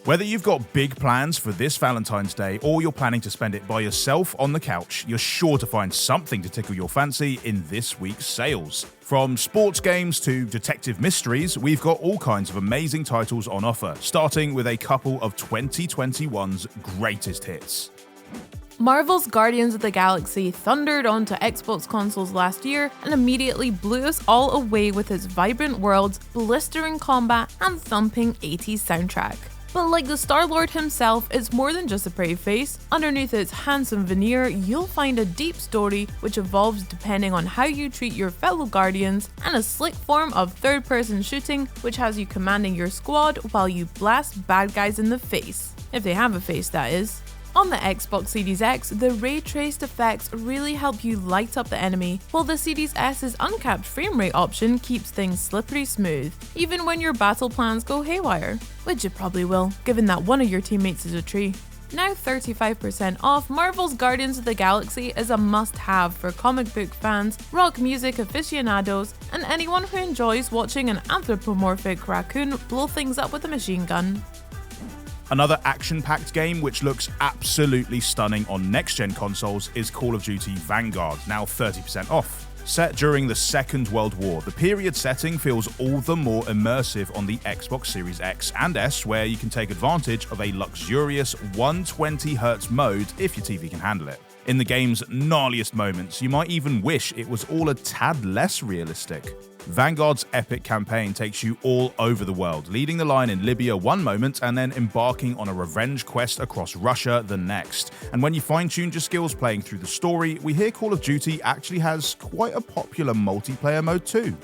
Whether you've got big plans for this Valentine's Day or you're planning to spend it by yourself on the couch, you're sure to find something to tickle your fancy in this week's sales. From sports games to detective mysteries, we've got all kinds of amazing titles on offer, starting with a couple of 2021's greatest hits. Marvel's Guardians of the Galaxy thundered onto Xbox consoles last year and immediately blew us all away with its vibrant worlds, blistering combat, and thumping 80s soundtrack. But like the Star-Lord himself, it's more than just a pretty face. Underneath its handsome veneer, you'll find a deep story which evolves depending on how you treat your fellow Guardians, and a slick form of third-person shooting which has you commanding your squad while you blast bad guys in the face. If they have a face, that is. On the Xbox Series X, the ray-traced effects really help you light up the enemy, while the Series S's uncapped frame rate option keeps things slippery smooth, even when your battle plans go haywire. Which it probably will, given that one of your teammates is a tree. Now 35% off, Marvel's Guardians of the Galaxy is a must-have for comic book fans, rock music aficionados, and anyone who enjoys watching an anthropomorphic raccoon blow things up with a machine gun. Another action-packed game which looks absolutely stunning on next-gen consoles is Call of Duty Vanguard, now 30% off. Set during the Second World War, the period setting feels all the more immersive on the Xbox Series X and S, where you can take advantage of a luxurious 120Hz mode if your TV can handle it. In the game's gnarliest moments, you might even wish it was all a tad less realistic. Vanguard's epic campaign takes you all over the world, leading the line in Libya one moment and then embarking on a revenge quest across Russia the next. And when you fine-tune your skills playing through the story, we hear Call of Duty actually has quite a popular multiplayer mode too.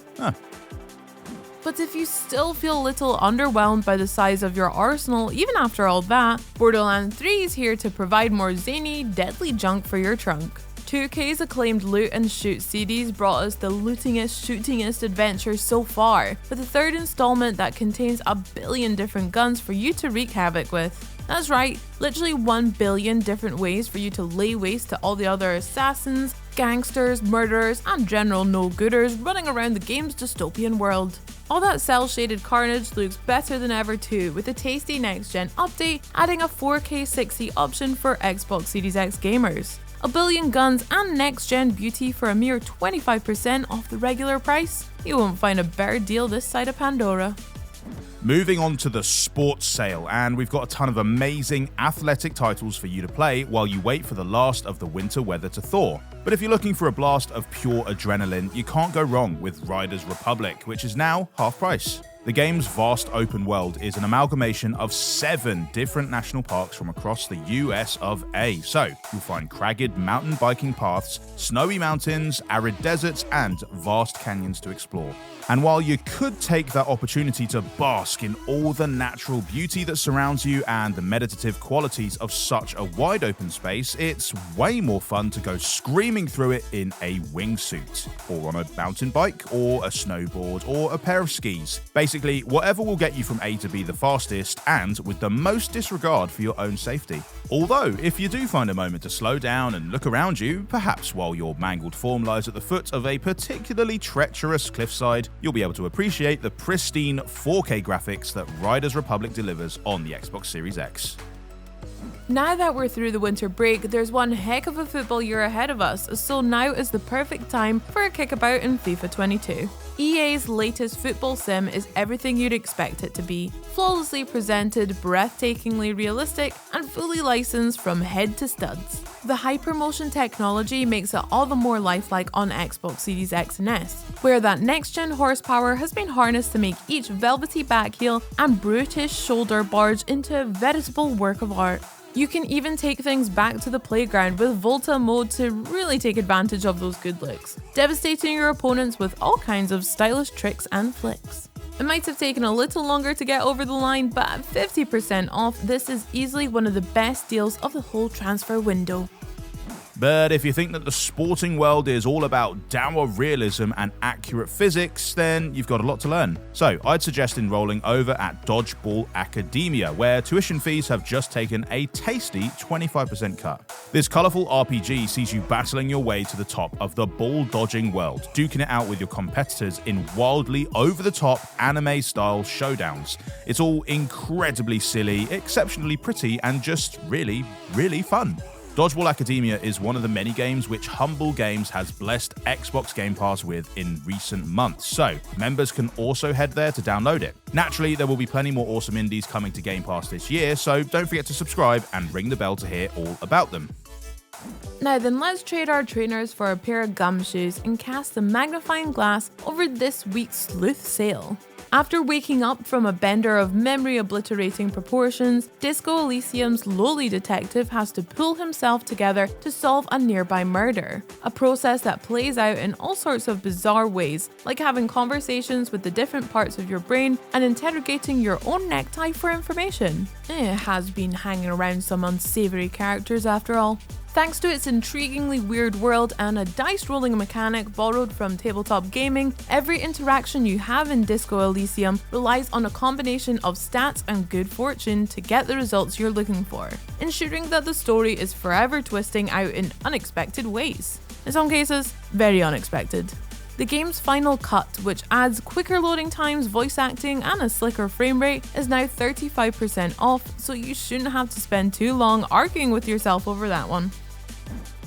But if you still feel a little underwhelmed by the size of your arsenal even after all that, Borderlands 3 is here to provide more zany, deadly junk for your trunk. 2K's acclaimed loot and shoot series brought us the lootingest, shootingest adventure so far, with a third installment that contains a billion different guns for you to wreak havoc with. That's right, literally 1 billion different ways for you to lay waste to all the other assassins, gangsters, murderers, and general no-gooders running around the game's dystopian world. All that cel-shaded carnage looks better than ever too, with a tasty next-gen update adding a 4K 60 option for Xbox Series X gamers. A billion guns and next-gen beauty for a mere 25% off the regular price? You won't find a better deal this side of Pandora. Moving on to the sports sale, and we've got a ton of amazing athletic titles for you to play while you wait for the last of the winter weather to thaw. But if you're looking for a blast of pure adrenaline, you can't go wrong with Riders Republic, which is now half price. The game's vast open world is an amalgamation of 7 different national parks from across the US of A. So, you'll find cragged mountain biking paths, snowy mountains, arid deserts, and vast canyons to explore. And while you could take that opportunity to bask in all the natural beauty that surrounds you and the meditative qualities of such a wide open space, it's way more fun to go screaming through it in a wingsuit, or on a mountain bike, or a snowboard, or a pair of skis. Basically, whatever will get you from A to B the fastest and with the most disregard for your own safety. Although, if you do find a moment to slow down and look around you, perhaps while your mangled form lies at the foot of a particularly treacherous cliffside, you'll be able to appreciate the pristine 4K graphics that Riders Republic delivers on the Xbox Series X. Now that we're through the winter break, there's one heck of a football year ahead of us, so now is the perfect time for a kickabout in FIFA 22. EA's latest football sim is everything you'd expect it to be. Flawlessly presented, breathtakingly realistic, and fully licensed from head to studs. The hypermotion technology makes it all the more lifelike on Xbox Series X and S, where that next-gen horsepower has been harnessed to make each velvety backheel and brutish shoulder barge into a veritable work of art. You can even take things back to the playground with Volta mode to really take advantage of those good looks, devastating your opponents with all kinds of stylish tricks and flicks. It might have taken a little longer to get over the line, but at 50% off, this is easily one of the best deals of the whole transfer window. But if you think that the sporting world is all about dour realism and accurate physics, then you've got a lot to learn. So I'd suggest enrolling over at Dodgeball Academia, where tuition fees have just taken a tasty 25% cut. This colourful RPG sees you battling your way to the top of the ball dodging world, duking it out with your competitors in wildly over-the-top anime-style showdowns. It's all incredibly silly, exceptionally pretty, and just really, really fun. Dodgeball Academia is one of the many games which Humble Games has blessed Xbox Game Pass with in recent months, so members can also head there to download it. Naturally, there will be plenty more awesome indies coming to Game Pass this year, so don't forget to subscribe and ring the bell to hear all about them. Now then, let's trade our trainers for a pair of gumshoes and cast the magnifying glass over this week's sleuth sale. After waking up from a bender of memory-obliterating proportions, Disco Elysium's lowly detective has to pull himself together to solve a nearby murder, a process that plays out in all sorts of bizarre ways, like having conversations with the different parts of your brain and interrogating your own necktie for information. It has been hanging around some unsavory characters after all. Thanks to its intriguingly weird world and a dice rolling mechanic borrowed from tabletop gaming, every interaction you have in Disco Elysium relies on a combination of stats and good fortune to get the results you're looking for, ensuring that the story is forever twisting out in unexpected ways. In some cases, very unexpected. The game's final cut, which adds quicker loading times, voice acting, and a slicker frame rate, is now 35% off, so you shouldn't have to spend too long arguing with yourself over that one.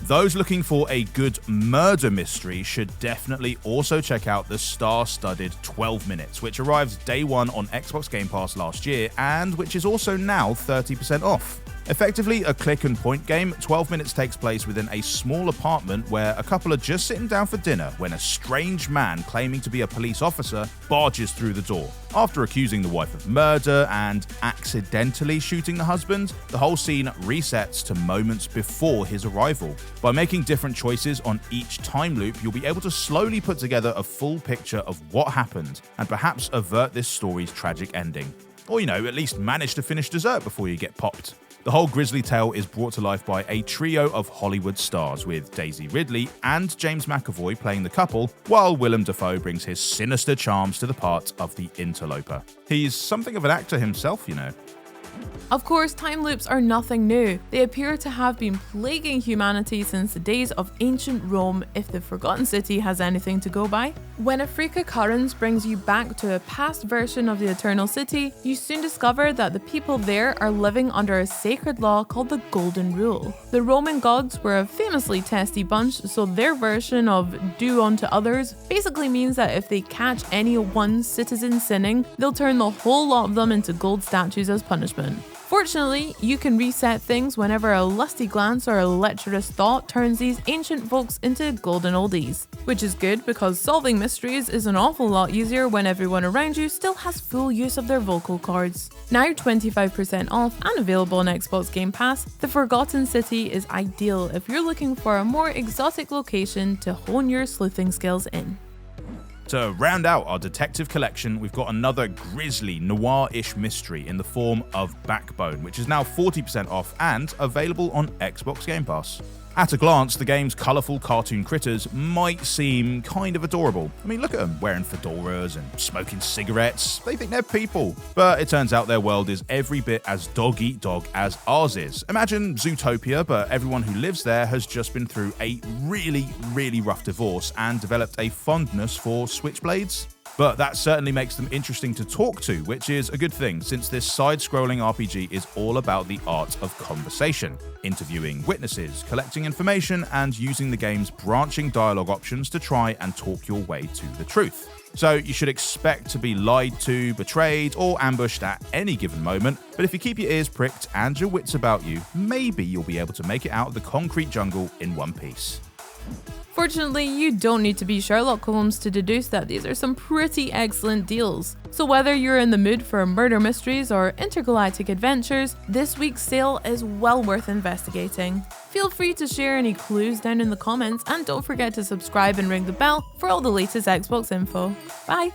Those looking for a good murder mystery should definitely also check out the star-studded 12 Minutes, which arrived day one on Xbox Game Pass last year, and which is also now 30% off. Effectively a click-and-point game, 12 Minutes takes place within a small apartment where a couple are just sitting down for dinner when a strange man claiming to be a police officer barges through the door. After accusing the wife of murder and accidentally shooting the husband, the whole scene resets to moments before his arrival. By making different choices on each time loop, you'll be able to slowly put together a full picture of what happened and perhaps avert this story's tragic ending. Or, at least manage to finish dessert before you get popped. The whole grisly tale is brought to life by a trio of Hollywood stars, with Daisy Ridley and James McAvoy playing the couple, while Willem Dafoe brings his sinister charms to the part of the interloper. He's something of an actor himself, Of course, time loops are nothing new. They appear to have been plaguing humanity since the days of ancient Rome, if the Forgotten City has anything to go by. When a freak occurrence brings you back to a past version of the Eternal City, you soon discover that the people there are living under a sacred law called the Golden Rule. The Roman gods were a famously testy bunch, so their version of do unto others basically means that if they catch any one citizen sinning, they'll turn the whole lot of them into gold statues as punishment. Fortunately, you can reset things whenever a lusty glance or a lecherous thought turns these ancient folks into golden oldies. Which is good because solving mysteries is an awful lot easier when everyone around you still has full use of their vocal cords. Now 25% off and available on Xbox Game Pass, The Forgotten City is ideal if you're looking for a more exotic location to hone your sleuthing skills in. To round out our detective collection, we've got another grisly, noir-ish mystery in the form of Backbone, which is now 40% off and available on Xbox Game Pass. At a glance, the game's colourful cartoon critters might seem kind of adorable. I mean, look at them, wearing fedoras and smoking cigarettes. They think they're people. But it turns out their world is every bit as dog-eat-dog as ours is. Imagine Zootopia, but everyone who lives there has just been through a really, really rough divorce and developed a fondness for switchblades. But that certainly makes them interesting to talk to, which is a good thing, since this side-scrolling RPG is all about the art of conversation, interviewing witnesses, collecting information, and using the game's branching dialogue options to try and talk your way to the truth. So you should expect to be lied to, betrayed, or ambushed at any given moment, but if you keep your ears pricked and your wits about you, maybe you'll be able to make it out of the concrete jungle in one piece. Fortunately, you don't need to be Sherlock Holmes to deduce that these are some pretty excellent deals. So whether you're in the mood for murder mysteries or intergalactic adventures, this week's sale is well worth investigating. Feel free to share any clues down in the comments, and don't forget to subscribe and ring the bell for all the latest Xbox info. Bye!